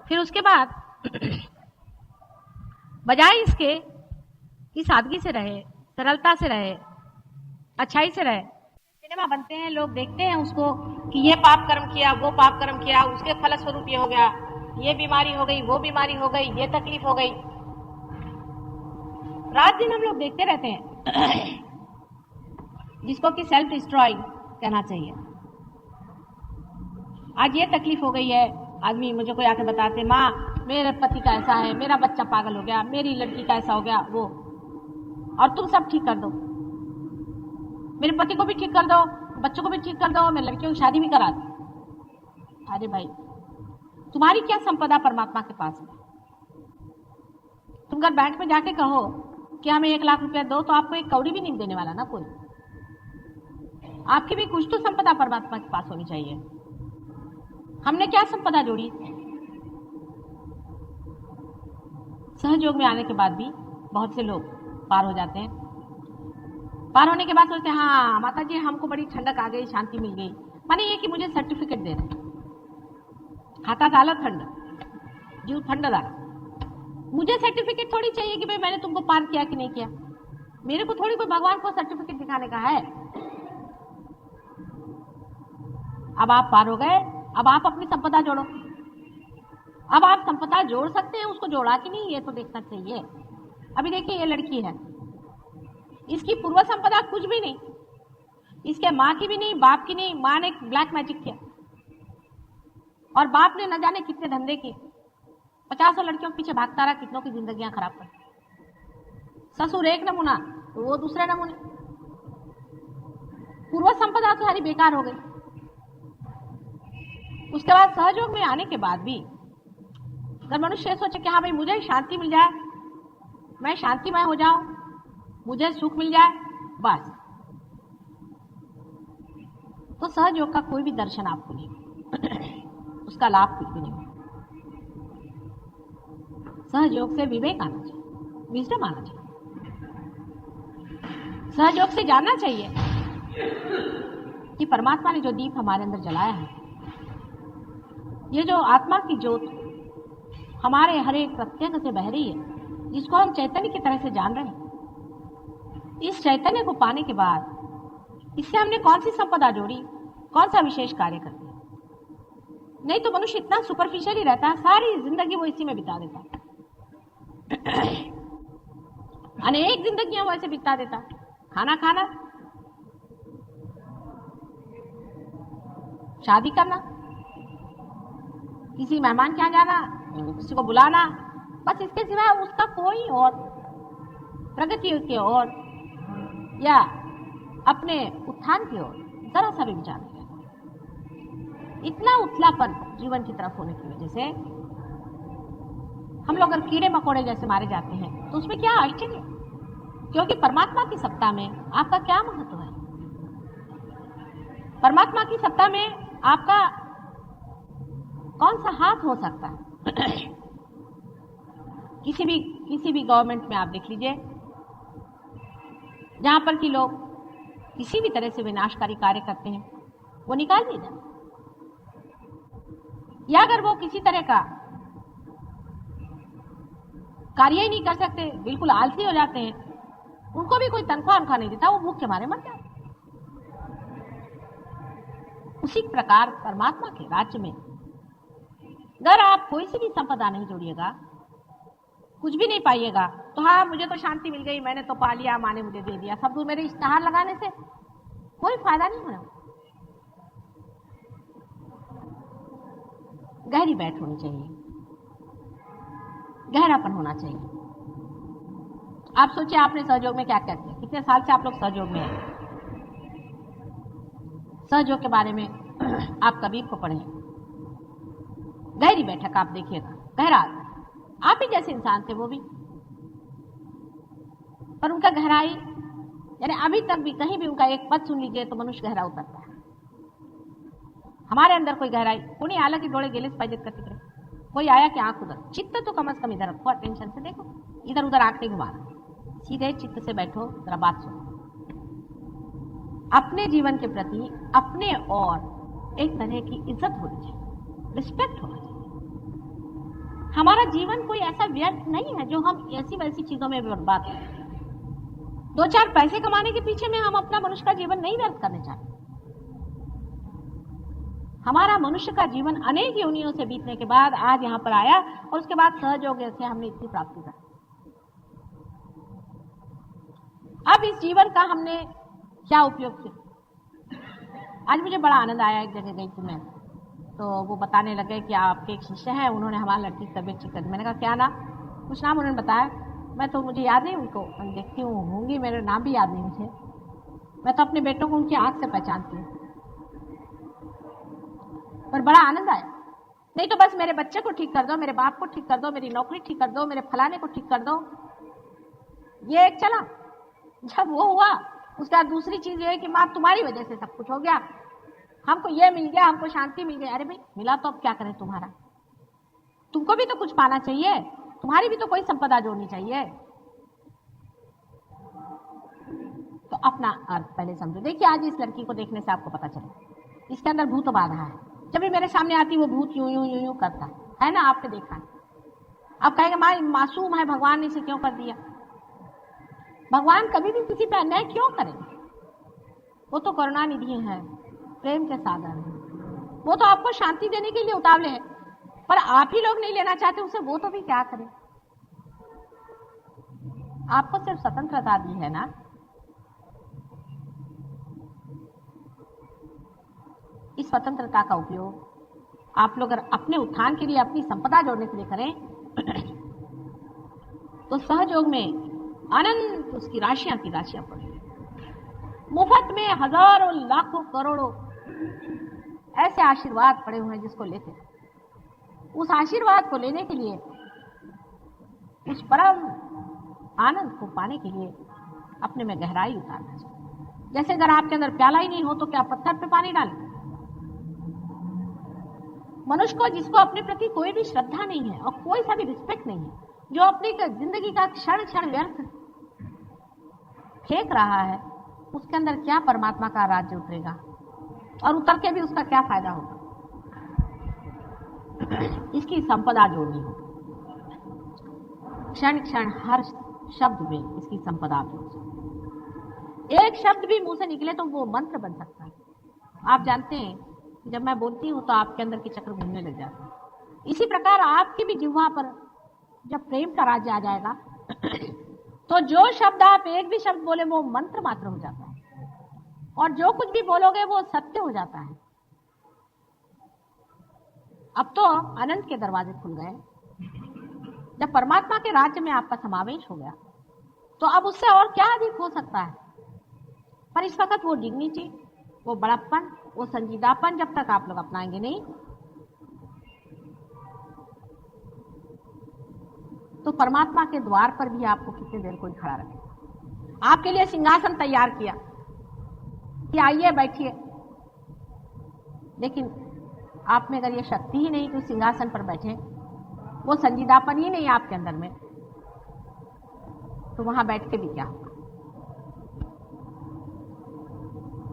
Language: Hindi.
फिर उसके बाद बजाय इसके कि सादगी से रहे, सरलता से रहे, अच्छाई से रहे, सिनेमा बनते हैं, लोग देखते हैं उसको कि ये पाप कर्म किया, वो पाप कर्म किया, उसके फलस्वरूप ये हो गया, ये बीमारी हो गई, वो बीमारी हो गई, ये तकलीफ हो गई। रात दिन हम लोग देखते रहते हैं जिसको कि सेल्फ डिस्ट्रॉइंग कहना चाहिए। आज ये तकलीफ हो गई है, आदमी मुझे कोई आके बताते, माँ मेरे पति का ऐसा है, मेरा बच्चा पागल हो गया, मेरी लड़की का ऐसा हो गया, वो, और तुम सब ठीक कर दो, मेरे पति को भी ठीक कर दो, बच्चों को भी ठीक कर दो, मेरी लड़कियों की शादी भी करा दो। अरे भाई, तुम्हारी क्या संपदा परमात्मा के पास है? तुम अगर बैंक में जाके कहो कि हमें 1 लाख रुपया दो, तो आपको 1 कौड़ी भी नहीं देने वाला ना कोई। आपकी भी कुछ तो संपदा परमात्मा के पास होनी चाहिए। हमने क्या संपदा जोड़ी? सहयोग में आने के बाद भी बहुत से लोग पार हो जाते हैं। पार होने के बाद सोचते हैं हाँ माता जी हमको बड़ी ठंडक आ गई, शांति मिल गई। माने ये कि मुझे सर्टिफिकेट दे रहे, खाता डाला ठंड, जीव ठंड डाला, मुझे सर्टिफिकेट थोड़ी चाहिए कि भाई मैंने तुमको पार किया कि नहीं किया। मेरे को थोड़ी कोई भगवान को सर्टिफिकेट दिखाने का है। अब आप पार हो गए, अब आप अपनी संपदा जोड़ो। अब आप संपदा जोड़ सकते हैं, उसको जोड़ा कि नहीं ये तो देखना चाहिए। अभी देखिए ये लड़की है, इसकी पूर्व संपदा कुछ भी नहीं, इसके माँ की भी नहीं, बाप की नहीं। माँ ने ब्लैक मैजिक किया और बाप ने न जाने कितने धंधे किए, 50 लड़कियों के पीछे भागता रहा, कितनों की जिंदगियां खराब कर। ससुर एक नमूना तो वो दूसरे नमूने। पूर्व संपदा तो सारी बेकार हो गई। उसके बाद सहयोग में आने के बाद भी अगर मनुष्य सोचे कि हाँ भाई मुझे शांति मिल जाए, मैं शांतिमय हो जाऊं, मुझे सुख मिल जाए, बस, तो सहयोग का कोई भी दर्शन आपको नहीं उसका लाभ कुछ भी नहीं। सहयोग से विवेक आना चाहिए, विजडम आना चाहिए। सहयोग से जानना चाहिए कि परमात्मा ने जो दीप हमारे अंदर जलाया है, ये जो आत्मा की ज्योत हमारे हर एक प्रत्येक से बह रही है, जिसको हम चैतन्य की तरह से जान रहे हैं, इस चैतन्य को पाने के बाद इससे हमने कौन सी संपदा जोड़ी, कौन सा विशेष कार्य करते हैं? नहीं तो मनुष्य इतना सुपरफिशियल ही रहता है, सारी जिंदगी वो इसी में बिता देता है। अनेक जिंदगियां वो ऐसे बिता देता है। खाना खाना, शादी करना, किसी मेहमान के यहाँ जाना, किसी को बुलाना, बस इसके सिवाय उसका कोई और प्रगति की ओर या अपने उत्थान की ओर जरा सा भी विचार नहीं है। इतना उथलापन जीवन की तरफ होने की वजह से हम लोग अगर कीड़े मकोड़े जैसे मारे जाते हैं तो उसमें क्या आश्चर्य, क्योंकि परमात्मा की सत्ता में आपका क्या महत्व है? परमात्मा की सत्ता में आपका कौन सा हाथ हो सकता है? किसी भी गवर्नमेंट में आप देख लीजिए, जहां पर कि लोग किसी भी तरह से विनाशकारी कार्य करते हैं, वो निकाल दिए जाते, या अगर वो किसी तरह का कार्य ही नहीं कर सकते, बिल्कुल आलसी हो जाते हैं, उनको भी कोई तनख्वाह नहीं देता, वो भूख के मारे मर जाते। उसी प्रकार परमात्मा के राज्य में अगर आप कोई सी भी संपदा नहीं जोड़िएगा, कुछ भी नहीं पाइएगा, तो हाँ मुझे तो शांति मिल गई, मैंने तो पा लिया, माँ ने मुझे दे दिया, सब दूर मेरे इश्तेहार लगाने से कोई फायदा नहीं होना। गहरी बैठ होनी चाहिए, गहरापन होना चाहिए। आप सोचिए आपने सहयोग में क्या क्या किया, कितने साल से आप लोग सहयोग में हैं। सहयोग के बारे में आप कबीर को पढ़ें, गहरी बैठक आप देखिएगा, गहरा, आप ही जैसे इंसान थे वो भी, पर उनका गहराई, यानी अभी तक भी कहीं भी उनका एक पद सुन लीजिए तो मनुष्य गहरा उतरता है। हमारे अंदर कोई गहराई कोई आला की डोळे गेलेच पाहिजेत का तिकडे, कोई आया कि आंख उधर, चित्त तो कम से कम इधर रखो, अटेंशन से देखो, इधर उधर आंख नहीं घुमाना, सीधे चित्त से बैठो, जरा बात सुनो। अपने जीवन के प्रति अपने और एक तरह की इज्जत होनी चाहिए, रिस्पेक्ट होना चाहिए। हमारा जीवन कोई ऐसा व्यर्थ नहीं है जो हम ऐसी वैसी चीजों में बर्बाद करें। 2-4 पैसे कमाने के पीछे में हम अपना मनुष्य का जीवन नहीं व्यर्थ करने चाहते। हमारा मनुष्य का जीवन अनेक योनियों से बीतने के बाद आज यहाँ पर आया और उसके बाद सहयोग से हमने इतनी प्राप्ति कर। अब इस जीवन का हमने क्या उपयोग किया। आज मुझे बड़ा आनंद आया, एक जगह गई थी मैं, तो वो बताने लगे कि आपके एक शिष्य हैं, उन्होंने हमारी लड़की की तबीयत ठीक कर दी। मैंने कहा क्या नाम? कुछ नाम उन्होंने बताया, मैं तो मुझे याद नहीं उनको, मैं देखती हूँ होंगी, मेरे नाम भी याद नहीं मुझे। मैं तो अपने बेटों को उनकी आंख से पहचानती हूँ। पर बड़ा आनंद आया। नहीं तो बस मेरे बच्चे को ठीक कर दो, मेरे बाप को ठीक कर दो, मेरी नौकरी ठीक कर दो, मेरे फलाने को ठीक कर दो, ये एक चला। जब वो हुआ उसके बाद दूसरी चीज ये है कि माँ तुम्हारी वजह से सब कुछ हो गया, हमको ये मिल गया, हमको शांति मिल गई। अरे भाई मिला तो अब क्या करें तुम्हारा, तुमको भी तो कुछ पाना चाहिए, तुम्हारी भी तो कोई संपदा जोड़नी चाहिए। तो अपना अर्थ पहले समझो। देखिए आज इस लड़की को देखने से आपको पता चले इसके अंदर भूत बाधा है। जब भी मेरे सामने आती वो भूत यूं यूं यूं यूं करता है ना, आपने देखा है। आप कहेंगे माँ मासूम है, भगवान ने इसे क्यों कर दिया। भगवान कभी भी किसी पे अन्याय क्यों करेंगे? वो तो करुणा निधि है, प्रेम के सागर है, वो तो आपको शांति देने के लिए उतावले है, पर आप ही लोग नहीं लेना चाहते उसे, वो तो भी क्या करे। आपको सिर्फ स्वतंत्रता दी है ना, इस स्वतंत्रता का उपयोग आप लोग अगर अपने उत्थान के लिए, अपनी संपदा जोड़ने के लिए करें तो सहयोग में अनंत उसकी राशियां की राशियां पड़ी। मुफ्त में हजारों लाखों करोड़ों ऐसे आशीर्वाद पड़े हुए हैं जिसको लेते, उस आशीर्वाद को लेने के लिए, उस परम आनंद को पाने के लिए अपने में गहराई उतारना चाहिए। जैसे अगर आपके अंदर प्याला ही नहीं हो तो क्या पत्थर पे पानी डालें? मनुष्य को जिसको अपने प्रति कोई भी श्रद्धा नहीं है और कोई सा भी रिस्पेक्ट नहीं है, जो अपनी जिंदगी का क्षण क्षण व्यर्थ फेंक रहा है, उसके अंदर क्या परमात्मा का राज्य उतरेगा और उतर के भी उसका क्या फायदा होगा। इसकी संपदा जोड़नी हो, क्षण क्षण हर शब्द में इसकी संपदा जोड़नी। एक शब्द भी मुंह से निकले तो वो मंत्र बन सकता है। आप जानते हैं जब मैं बोलती हूँ तो आपके अंदर के चक्र घूमने लग जाते हैं। इसी प्रकार आपकी भी जिह्वा पर जब प्रेम का राज्य आ जाएगा तो जो शब्द आप एक भी शब्द बोले वो मंत्र मात्र हो जाता है, और जो कुछ भी बोलोगे वो सत्य हो जाता है। अब तो अनंत के दरवाजे खुल गए। जब परमात्मा के राज्य में आपका समावेश हो गया तो अब उससे और क्या अधिक हो सकता है। पर इस वक्त वो डिग्निटी, वो बड़प्पन, वो संजीदापन जब तक आप लोग अपनाएंगे नहीं तो परमात्मा के द्वार पर भी आपको कितनी देर कोई खड़ा रखे। आपके लिए सिंहासन तैयार किया कि आइए बैठिए, लेकिन आप में अगर ये शक्ति ही नहीं कि उस सिंहासन पर बैठे, वो संजीदापन ही नहीं आपके अंदर में, तो वहां बैठ के भी क्या होगा।